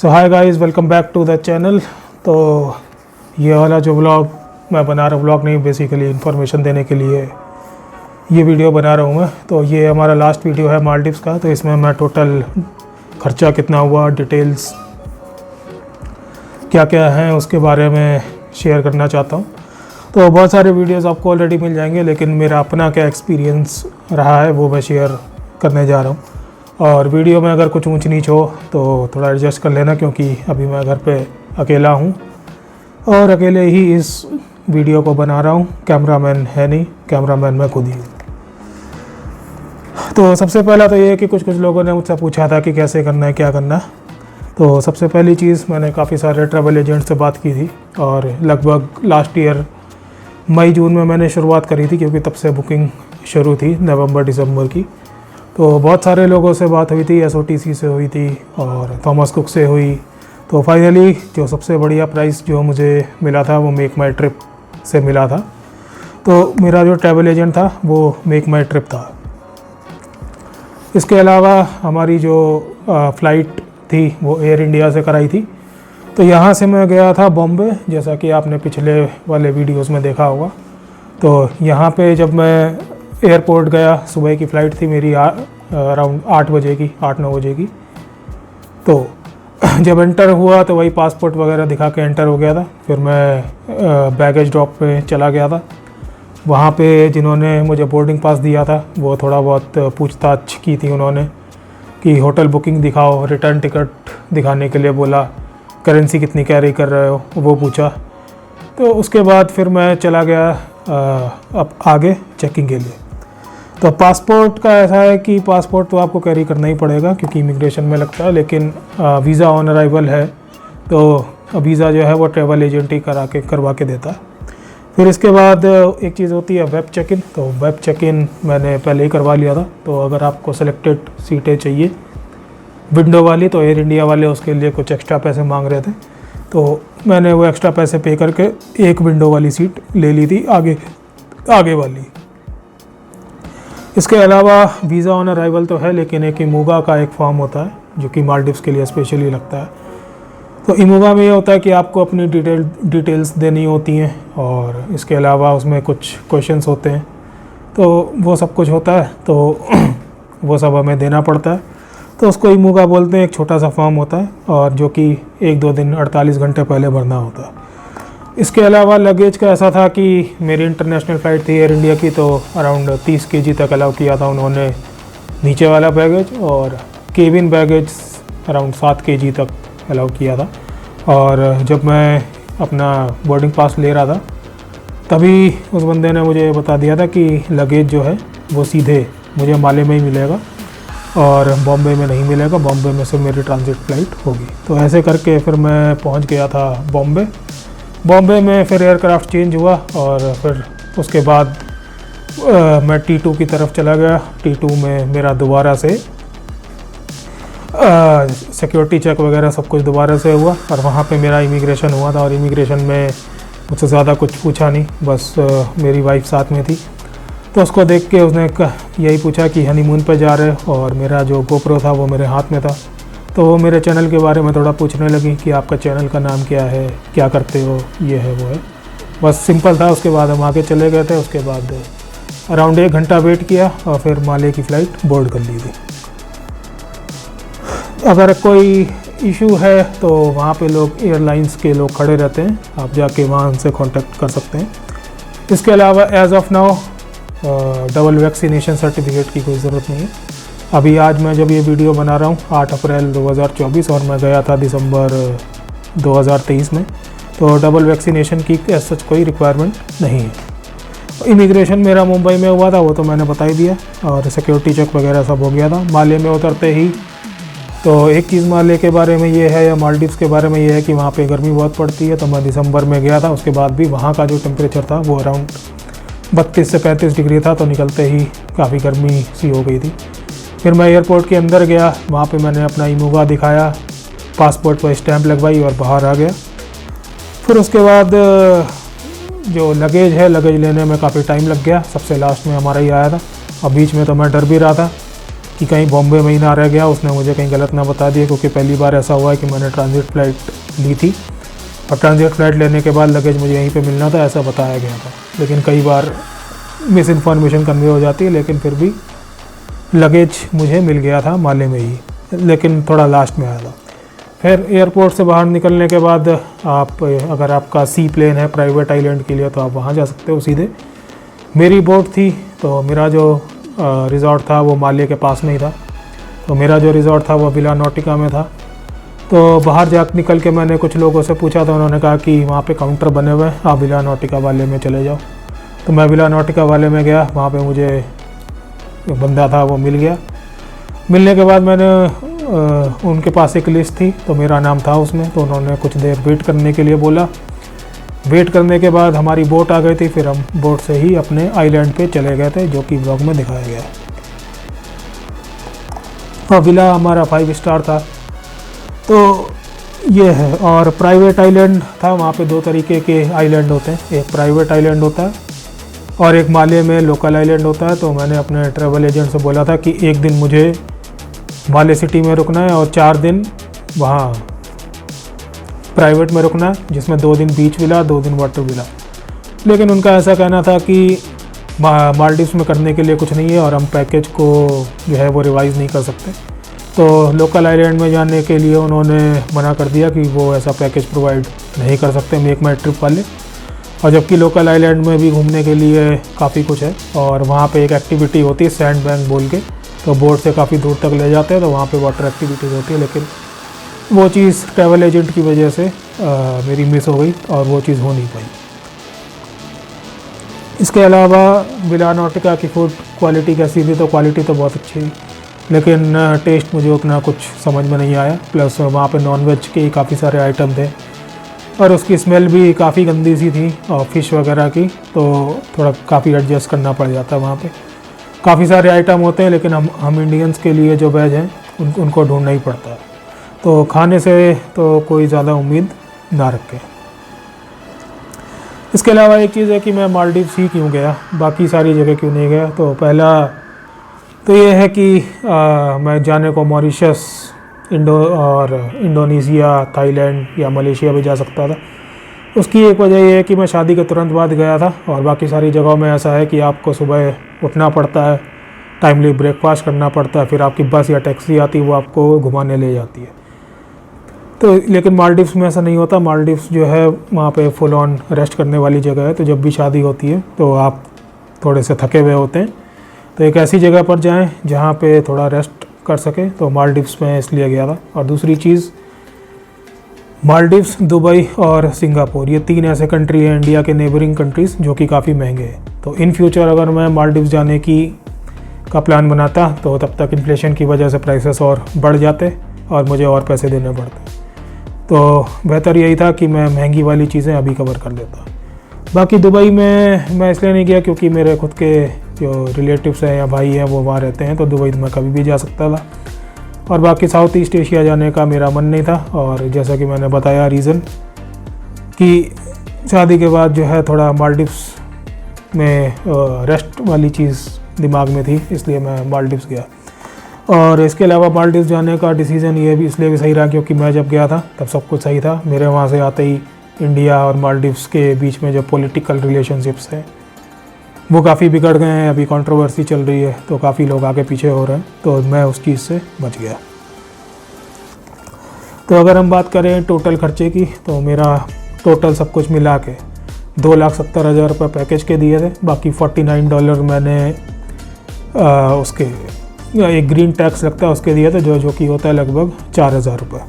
So hi guys, welcome back to the channel. तो ये वाला जो व्लॉग मैं बना रहा हूँ, व्लॉग नहीं बेसिकली इन्फॉर्मेशन देने के लिए ये वीडियो बना रहा हूँ मैं। तो ये हमारा लास्ट वीडियो है मालदीव्स का। तो इसमें मैं टोटल खर्चा कितना हुआ, डिटेल्स क्या क्या हैं उसके बारे में शेयर करना चाहता हूँ। तो बहुत सारे वीडियोस आपको ऑलरेडी मिल जाएंगे, लेकिन मेरा अपना क्या एक्सपीरियंस रहा है वो मैं शेयर करने जा रहा हूँ। और वीडियो में अगर कुछ ऊंच नीच हो तो थोड़ा एडजस्ट कर लेना, क्योंकि अभी मैं घर पे अकेला हूँ और अकेले ही इस वीडियो को बना रहा हूँ। कैमरामैन है नहीं, कैमरामैन मैं खुद ही हूँ। तो सबसे पहला तो ये है कि कुछ लोगों ने मुझसे पूछा था कि कैसे करना है, क्या करना है। तो सबसे पहली चीज़, मैंने काफ़ी सारे ट्रैवल एजेंट से बात की थी और लगभग लास्ट ईयर मई जून में मैंने शुरुआत करी थी, क्योंकि तब से बुकिंग शुरू थी नवंबर दिसंबर की। तो बहुत सारे लोगों से बात हुई थी, SOTC से हुई थी और थॉमस कुक से हुई। तो फाइनली जो सबसे बढ़िया प्राइस जो मुझे मिला था वो मेक माई ट्रिप से मिला था। तो मेरा जो ट्रैवल एजेंट था वो मेक माई ट्रिप था। इसके अलावा हमारी जो फ़्लाइट थी वो एयर इंडिया से कराई थी। तो यहाँ से मैं गया था बॉम्बे, जैसा कि आपने पिछले वाले वीडियोस में देखा होगा। तो यहाँ पे जब मैं एयरपोर्ट गया, सुबह की फ़्लाइट थी मेरी अराउंड 8 बजे की, 8-9 बजे की। तो जब एंटर हुआ तो वही पासपोर्ट वगैरह दिखा के एंटर हो गया था। फिर मैं बैगेज ड्रॉप पे चला गया था। वहाँ पे जिन्होंने मुझे बोर्डिंग पास दिया था वो थोड़ा बहुत पूछताछ की थी उन्होंने, कि होटल बुकिंग दिखाओ, रिटर्न टिकट दिखाने के लिए बोला, करेंसी कितनी कैरी कर रहे हो वो पूछा। तो उसके बाद फिर मैं चला गया अब आगे चेकिंग के लिए। तो पासपोर्ट का ऐसा है कि पासपोर्ट तो आपको कैरी करना ही पड़ेगा, क्योंकि इमिग्रेशन में लगता है। लेकिन वीज़ा ऑन अराइवल है, तो वीज़ा जो है वो ट्रैवल एजेंट ही करवा के देता है। फिर इसके बाद एक चीज़ होती है वेब चेक इन। तो वेब चेक इन मैंने पहले ही करवा लिया था। तो अगर आपको सेलेक्टेड सीटें चाहिए विंडो वाली, तो एयर इंडिया वाले उसके लिए कुछ एक्स्ट्रा पैसे मांग रहे थे। तो मैंने वो एक्स्ट्रा पैसे पे करके एक विंडो वाली सीट ले ली थी, आगे वाली। इसके अलावा वीज़ा ऑन अराइवल तो है, लेकिन एक इमूगा का एक फॉर्म होता है जो कि मालदीव्स के लिए स्पेशली लगता है। तो इमूगा में ये होता है कि आपको अपनी डिटेल्स देनी होती हैं, और इसके अलावा उसमें कुछ क्वेश्चंस होते हैं। तो वो सब कुछ होता है, तो वो सब हमें देना पड़ता है। तो उसको इमूगा बोलते हैं। एक छोटा सा फॉर्म होता है, और जो कि 1-2 दिन 48 घंटे पहले भरना होता है। इसके अलावा लगेज का ऐसा था कि मेरी इंटरनेशनल फ़्लाइट थी एयर इंडिया की, तो अराउंड 30 kg तक अलाउ किया था उन्होंने नीचे वाला बैगेज, और केबिन बैगेज अराउंड 7 kg तक अलाउ किया था। और जब मैं अपना बोर्डिंग पास ले रहा था तभी उस बंदे ने मुझे बता दिया था कि लगेज जो है वो सीधे मुझे माले में ही मिलेगा और बॉम्बे में नहीं मिलेगा। बॉम्बे में सिर्फ मेरी ट्रांजिट फ़्लाइट होगी। तो ऐसे करके फिर मैं पहुंच गया था बॉम्बे में। फिर एयरक्राफ्ट चेंज हुआ और फिर उसके बाद मैं T2 की तरफ चला गया। T2 में मेरा दोबारा से सिक्योरिटी चेक वगैरह सब कुछ दोबारा से हुआ, और वहाँ पे मेरा इमिग्रेशन हुआ था। और इमिग्रेशन में मुझसे ज़्यादा कुछ पूछा नहीं, बस मेरी वाइफ साथ में थी। तो उसको देख के उसने यही पूछा कि हनीमून पे जा रहे हो, और मेरा जो GoPro था वो मेरे हाथ में था। तो वो मेरे चैनल के बारे में थोड़ा पूछने लगी कि आपका चैनल का नाम क्या है, क्या करते हो, ये है वो है। बस सिंपल था। उसके बाद हम आगे चले गए थे। उसके बाद अराउंड 1 घंटा वेट किया और फिर माले की फ़्लाइट बोर्ड कर ली थी। अगर कोई इशू है तो वहाँ पे लोग एयरलाइंस के लोग खड़े रहते हैं, आप जाके वहाँ उनसे कांटेक्ट कर सकते हैं। इसके अलावा as of now double vaccination certificate की कोई ज़रूरत नहीं है अभी। आज मैं जब ये वीडियो बना रहा हूँ 8 अप्रैल 2024, और मैं गया था दिसंबर 2023 में। तो डबल वैक्सीनेशन की सच कोई रिक्वायरमेंट नहीं है। इमिग्रेशन मेरा मुंबई में हुआ था, वो तो मैंने बता ही दिया, और सिक्योरिटी चेक वगैरह सब हो गया था। माले में उतरते ही तो एक चीज़ माले के बारे में ये है, या मालदीव्स के बारे में ये है कि वहाँ पे गर्मी बहुत पड़ती है। तो मैं दिसंबर में गया था, उसके बाद भी वहाँ का जो टेम्परेचर था वो अराउंड 32 से 35 डिग्री था। तो निकलते ही काफ़ी गर्मी सी हो गई थी। फिर मैं एयरपोर्ट के अंदर गया, वहाँ पे मैंने अपना इमूगा दिखाया, पासपोर्ट पर स्टैंप लगवाई और बाहर आ गया। फिर उसके बाद जो लगेज है, लगेज लेने में काफ़ी टाइम लग गया। सबसे लास्ट में हमारा ही आया था, और बीच में तो मैं डर भी रहा था कि कहीं बॉम्बे में ही ना रह गया, उसने मुझे कहीं गलत ना बता दिया, क्योंकि पहली बार ऐसा हुआ है कि मैंने ट्रांजिट फ़्लाइट ली थी और ट्रांजिट फ़्लाइट लेने के बाद लगेज मुझे यहीं पे मिलना था, ऐसा बताया गया था। लेकिन कई बार मिस इन्फॉर्मेशन कन्वे हो जाती है, लेकिन फिर भी लगेज मुझे मिल गया था माले में ही, लेकिन थोड़ा लास्ट में आया था। फिर एयरपोर्ट से बाहर निकलने के बाद आप, अगर आपका सी प्लेन है प्राइवेट आइलैंड के लिए, तो आप वहाँ जा सकते हो सीधे। मेरी बोट थी, तो मेरा जो रिज़ॉर्ट था वो माले के पास में ही था, तो मेरा जो रिज़ॉर्ट था वो विला नॉटिका में था। तो बाहर जा निकल के मैंने कुछ लोगों से पूछा, तो उन्होंने कहा कि वहाँ पे काउंटर बने हुए हैं, आप विला नॉटिका वाले में चले जाओ। तो मैं विला नॉटिका वाले में गया, वहाँ पे मुझे जो बंदा था वो मिल गया। मिलने के बाद मैंने उनके पास एक लिस्ट थी, तो मेरा नाम था उसमें, तो उन्होंने कुछ देर वेट करने के लिए बोला। वेट करने के बाद हमारी बोट आ गई थी, फिर हम बोट से ही अपने आइलैंड पे चले गए थे, जो कि ब्लॉग में दिखाया गया है। और विला हमारा 5 स्टार था, तो ये है। और प्राइवेट आइलैंड था, वहाँ पे 2 तरीके के आइलैंड होते हैं, एक प्राइवेट आइलैंड होता है और एक माले में लोकल आइलैंड होता है। तो मैंने अपने ट्रैवल एजेंट से बोला था कि एक दिन मुझे माले सिटी में रुकना है और 4 दिन वहाँ प्राइवेट में रुकना है, जिसमें 2 दिन बीच विला, 2 दिन वाटर विला। लेकिन उनका ऐसा कहना था कि मालदीव्स में करने के लिए कुछ नहीं है और हम पैकेज को जो है वो रिवाइज़ नहीं कर सकते। तो लोकल आइलैंड में जाने के लिए उन्होंने मना कर दिया कि वो ऐसा पैकेज प्रोवाइड नहीं कर सकते मेक माई ट्रिप वाले। और जबकि लोकल आइलैंड में भी घूमने के लिए काफ़ी कुछ है, और वहाँ पे एक एक्टिविटी होती है सैंड बैंक बोल के, तो बोट से काफ़ी दूर तक ले जाते हैं, तो वहाँ पे वाटर एक्टिविटीज़ होती है। लेकिन वो चीज़ ट्रैवल एजेंट की वजह से मेरी मिस हो गई और वो चीज़ हो नहीं पाई। इसके अलावा विला नॉटिका की फूड क्वालिटी कैसी थी, तो क्वालिटी तो बहुत अच्छी थी, लेकिन टेस्ट मुझे उतना कुछ समझ में नहीं आया। प्लस वहाँ पे नॉनवेज के काफ़ी सारे आइटम थे और उसकी स्मेल भी काफ़ी गंदी सी थी, और फ़िश वगैरह की, तो थोड़ा काफ़ी एडजस्ट करना पड़ जाता है। वहाँ पे काफ़ी सारे आइटम होते हैं, लेकिन हम इंडियंस के लिए जो वेज हैं उनको ढूंढना ही पड़ता है, तो खाने से तो कोई ज़्यादा उम्मीद ना रखें। इसके अलावा एक चीज़ है कि मैं मालदीव्स ही क्यों गया, बाकी सारी जगह क्यों नहीं गया। तो पहला तो ये है कि मैं जाने को मॉरिशस, इंडोनेशिया, थाईलैंड या मलेशिया भी जा सकता था। उसकी एक वजह ये है कि मैं शादी के तुरंत बाद गया था, और बाकी सारी जगहों में ऐसा है कि आपको सुबह उठना पड़ता है, टाइमली ब्रेकफास्ट करना पड़ता है, फिर आपकी बस या टैक्सी आती है, वो आपको घुमाने ले जाती है। तो लेकिन मालदीव्स में ऐसा नहीं होता। मालदीव्स जो है वहाँ पे फुल ऑन रेस्ट करने वाली जगह है, तो जब भी शादी होती है तो आप थोड़े से थके हुए होते हैं, तो एक ऐसी जगह पर जाएं जहाँ पे थोड़ा रेस्ट कर सके। तो मालदीव्स में इसलिए गया था। और दूसरी चीज़, मालदीव्स, दुबई और सिंगापुर, ये 3 ऐसे कंट्री हैं इंडिया के नेबरिंग कंट्रीज़ जो कि काफ़ी महंगे हैं। तो इन फ्यूचर अगर मैं मालदीव्स जाने का प्लान बनाता, तो तब तक इन्फ्लेशन की वजह से प्राइसेस और बढ़ जाते और मुझे और पैसे देने पड़ते। तो बेहतर यही था कि मैं महंगी वाली चीज़ें अभी कवर कर लेता। बाकी दुबई में मैं इसलिए नहीं गया क्योंकि मेरे खुद के जो रिलेटिव्स हैं या भाई हैं वो वहाँ रहते हैं, तो दुबई मैं कभी भी जा सकता था। और बाकी साउथ ईस्ट एशिया जाने का मेरा मन नहीं था, और जैसा कि मैंने बताया रीज़न कि शादी के बाद जो है थोड़ा मालदीव्स में रेस्ट वाली चीज़ दिमाग में थी, इसलिए मैं मालदीव्स गया। और इसके अलावा मालदीव्स जाने का डिसीज़न ये भी इसलिए भी सही रहा क्योंकि मैं जब गया था तब सब कुछ सही था। मेरे वहाँ से आते ही इंडिया और मालदीव्स के बीच में जो पॉलिटिकल रिलेशनशिप्स हैं वो काफ़ी बिगड़ गए हैं, अभी कंट्रोवर्सी चल रही है, तो काफ़ी लोग आगे पीछे हो रहे हैं, तो मैं उस चीज़ से बच गया। तो अगर हम बात करें टोटल खर्चे की, तो मेरा टोटल सब कुछ मिला के 2,70,000 रुपये पैकेज के दिए थे। बाकी $49 मैंने उसके एक ग्रीन टैक्स लगता है उसके दिए थे, जो कि होता है लगभग 4,000 रुपये।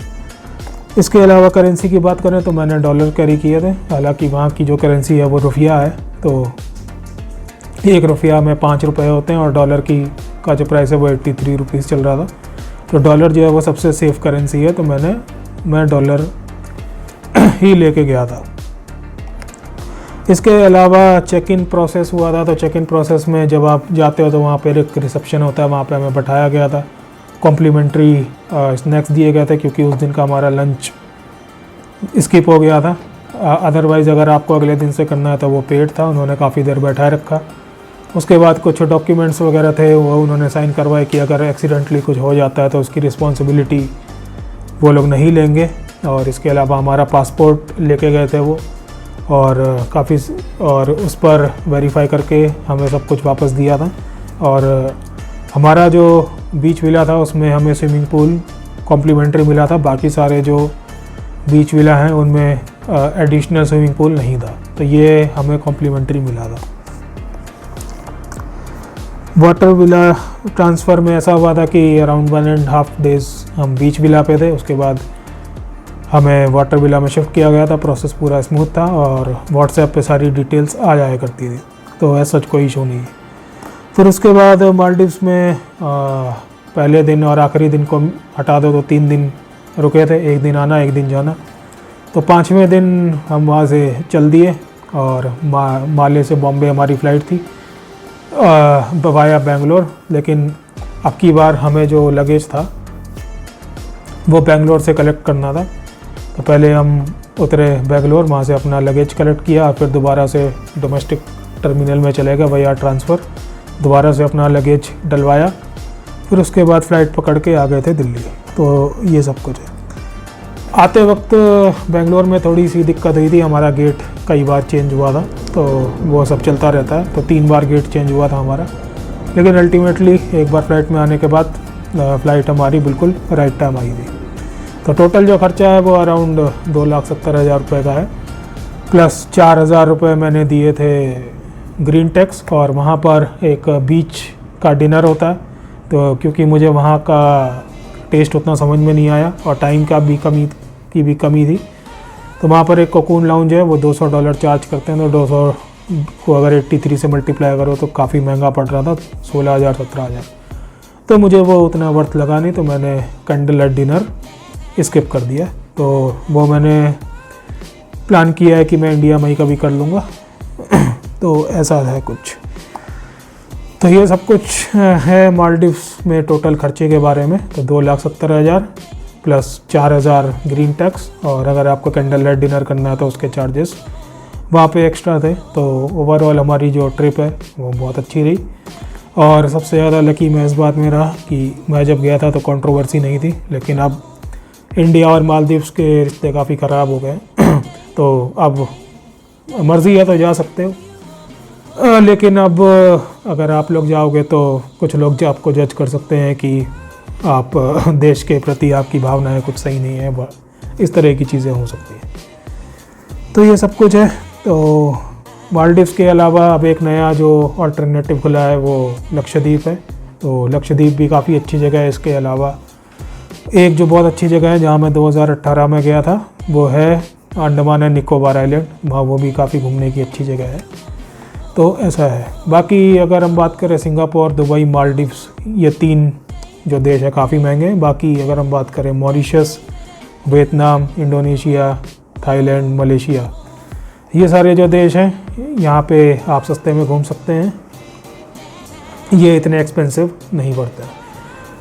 इसके अलावा करेंसी की बात करें तो मैंने डॉलर कैरी किए थे। हालांकि वहाँ की जो करेंसी है वो रुपया है, तो 1 रुपया में 5 रुपये होते हैं, और डॉलर का जो प्राइस है वो 83 रुपीज़ चल रहा था। तो डॉलर जो है वो सबसे सेफ़ करेंसी है, तो मैं डॉलर ही लेके गया था। इसके अलावा चेक इन प्रोसेस हुआ था, तो चेक इन प्रोसेस में जब आप जाते हो तो वहाँ पर एक रिसेप्शन होता है, वहाँ पे हमें बैठाया गया था। कॉम्प्लीमेंट्री स्नैक्स दिए गए थे क्योंकि उस दिन का हमारा लंच स्किप हो गया था। अदरवाइज़ अगर आपको अगले दिन से करना है तो वो पेड था। उन्होंने काफ़ी देर बैठाए रखा उसके बाद कुछ डॉक्यूमेंट्स वगैरह थे वो उन्होंने साइन करवाए कि अगर एक्सीडेंटली कुछ हो जाता है तो उसकी रिस्पॉन्सिबिलिटी वो लोग नहीं लेंगे। और इसके अलावा हमारा पासपोर्ट लेके गए थे वो, और काफ़ी और उस पर वेरीफाई करके हमें सब कुछ वापस दिया था। और हमारा जो बीच विला था उसमें हमें स्विमिंग पूल कॉम्प्लीमेंट्री मिला था, बाकी सारे जो बीच विला हैं उनमें एडिशनल स्विमिंग पूल नहीं था, तो ये हमें कॉम्प्लीमेंट्री मिला था। वाटर विला ट्रांसफ़र में ऐसा हुआ था कि अराउंड 1.5 डेज़ हम बीच विला पे थे, उसके बाद हमें वाटर विला में शिफ्ट किया गया था। प्रोसेस पूरा स्मूथ था और व्हाट्सएप पे सारी डिटेल्स आ जाया करती थी, तो ऐसा कोई इशू नहीं है। फिर उसके बाद मालदीव्स में पहले दिन और आखिरी दिन को हटा दो तो 3 दिन रुके थे, 1 दिन आना 1 दिन जाना। तो 5वें दिन हम वहाँ से चल दिए और माले से बॉम्बे हमारी फ़्लाइट थी वाया बेंगलोर। लेकिन अब की बार हमें जो लगेज था वो बेंगलोर से कलेक्ट करना था, तो पहले हम उतरे बेंगलोर, वहाँ से अपना लगेज कलेक्ट किया, फिर दोबारा से डोमेस्टिक टर्मिनल में चले गए वाया ट्रांसफ़र, दोबारा से अपना लगेज डलवाया, फिर उसके बाद फ़्लाइट पकड़ के आ गए थे दिल्ली। तो ये सब कुछ है। आते वक्त बेंगलोर में थोड़ी सी दिक्कत हुई थी, हमारा गेट कई बार चेंज हुआ था, तो वो सब चलता रहता है, तो 3 बार गेट चेंज हुआ था हमारा। लेकिन अल्टीमेटली एक बार फ्लाइट में आने के बाद फ़्लाइट हमारी बिल्कुल राइट टाइम आई थी। तो टोटल जो खर्चा है वो अराउंड 2,70,000 रुपये का है, प्लस 4,000 रुपये मैंने दिए थे ग्रीन टैक्स, और वहाँ पर एक बीच का डिनर होता है, तो क्योंकि मुझे वहाँ का टेस्ट उतना समझ में नहीं आया और टाइम का भी कमी थी, तो वहाँ पर एक कोकून लाउंज है, वो $200 चार्ज करते हैं। तो 200 को अगर 83 से मल्टीप्लाई करो तो काफ़ी महंगा पड़ रहा था, 16,000 17,000, तो मुझे वो उतना वर्थ लगा नहीं, तो मैंने कैंडल लाइट डिनर स्किप कर दिया। तो वो मैंने प्लान किया है कि मैं इंडिया में ही कभी कर लूँगा। तो ऐसा है कुछ। तो ये सब कुछ है मालदीव्स में टोटल खर्चे के बारे में। तो 2,70,000 प्लस 4,000 ग्रीन टैक्स, और अगर आपको कैंडल लाइट डिनर करना है तो उसके चार्जेस वहाँ पे एक्स्ट्रा थे। तो ओवरऑल हमारी जो ट्रिप है वो बहुत अच्छी रही, और सबसे ज़्यादा लकी मैं इस बात में रहा कि मैं जब गया था तो कंट्रोवर्सी नहीं थी, लेकिन अब इंडिया और मालदीव्स के रिश्ते काफ़ी ख़राब हो गए। तो अब मर्ज़ी है तो जा सकते हो, लेकिन अब अगर आप लोग जाओगे तो कुछ लोग आपको जज कर सकते हैं कि आप देश के प्रति आपकी भावनाएं कुछ सही नहीं है, इस तरह की चीज़ें हो सकती हैं। तो ये सब कुछ है। तो मालदीव्स के अलावा अब एक नया जो अल्टरनेटिव खुला है वो लक्षद्वीप है। तो लक्षद्वीप भी काफ़ी अच्छी जगह है। इसके अलावा एक जो बहुत अच्छी जगह है जहाँ मैं 2018 में गया था वो है अंडमान एंड निकोबार आइलैंड, वहाँ वो भी काफ़ी घूमने की अच्छी जगह है। तो ऐसा है। बाकी अगर हम बात करें सिंगापुर, दुबई, मालदीव्स, ये 3 जो देश है काफ़ी महंगे हैं। बाकी अगर हम बात करें Mauritius, Vietnam, Indonesia, Thailand, Malaysia, ये सारे जो देश हैं यहाँ पे आप सस्ते में घूम सकते हैं, ये इतने एक्सपेंसिव नहीं पड़ते।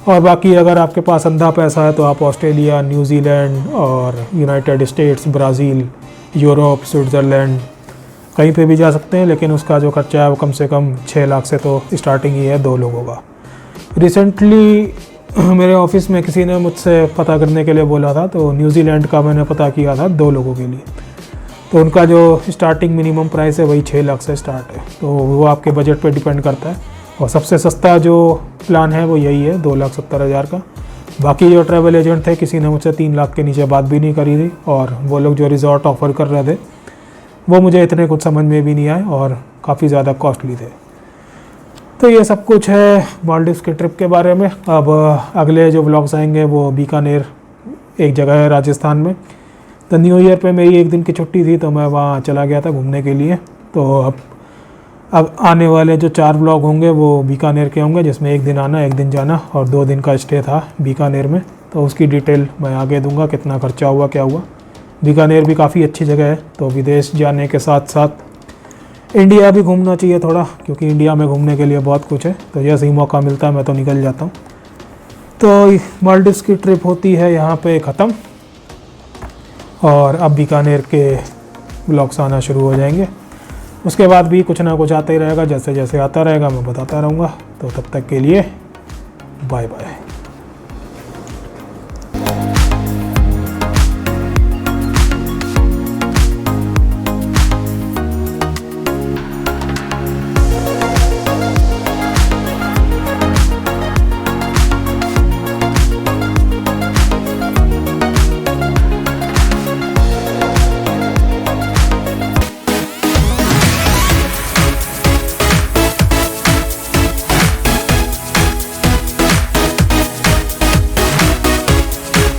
और बाकी अगर आपके पास अंधा पैसा है तो आप ऑस्ट्रेलिया, न्यूजीलैंड और United states, Brazil, Europe, Switzerland कहीं पे भी जा सकते हैं, लेकिन उसका जो खर्चा है वो कम से कम 6 लाख से तो स्टार्टिंग ही है 2 लोगों का। रिसेंटली मेरे ऑफिस में किसी ने मुझसे पता करने के लिए बोला था, तो न्यूजीलैंड का मैंने पता किया था 2 लोगों के लिए, तो उनका जो स्टार्टिंग मिनिमम प्राइस है वही 6 लाख से स्टार्ट है। तो वो आपके बजट पे डिपेंड करता है, और सबसे सस्ता जो प्लान है वो यही है 2,70,000 का। बाकी जो ट्रैवल एजेंट थे किसी ने मुझसे 3 लाख के नीचे बात भी नहीं करी थी, और वो लोग जो रिजॉर्ट ऑफ़र कर रहे थे वो मुझे इतने कुछ समझ में भी नहीं आए और काफ़ी ज़्यादा कॉस्टली थे। तो ये सब कुछ है मालदीव्स के ट्रिप के बारे में। अब अगले जो व्लॉग्स आएंगे वो बीकानेर एक जगह है राजस्थान में। तो न्यू ईयर पे मेरी 1 दिन की छुट्टी थी, तो मैं वहाँ चला गया था घूमने के लिए। तो अब आने वाले जो 4 व्लॉग होंगे वो बीकानेर के होंगे, जिसमें 1 दिन आना 1 दिन जाना और 2 दिन का स्टे था बीकानेर में। तो उसकी डिटेल मैं आगे दूंगा, कितना खर्चा हुआ क्या हुआ। बीकानेर भी काफ़ी अच्छी जगह है, तो विदेश जाने के साथ साथ इंडिया भी घूमना चाहिए थोड़ा, क्योंकि इंडिया में घूमने के लिए बहुत कुछ है। तो जैसे ही मौका मिलता है मैं तो निकल जाता हूँ। तो मालदीव्स की ट्रिप होती है यहाँ पे ख़त्म, और अब बीकानेर के व्लॉग्स आना शुरू हो जाएंगे। उसके बाद भी कुछ ना कुछ आता ही रहेगा, जैसे जैसे आता रहेगा मैं बताता रहूँगा। तो तब तक के लिए बाय बाय।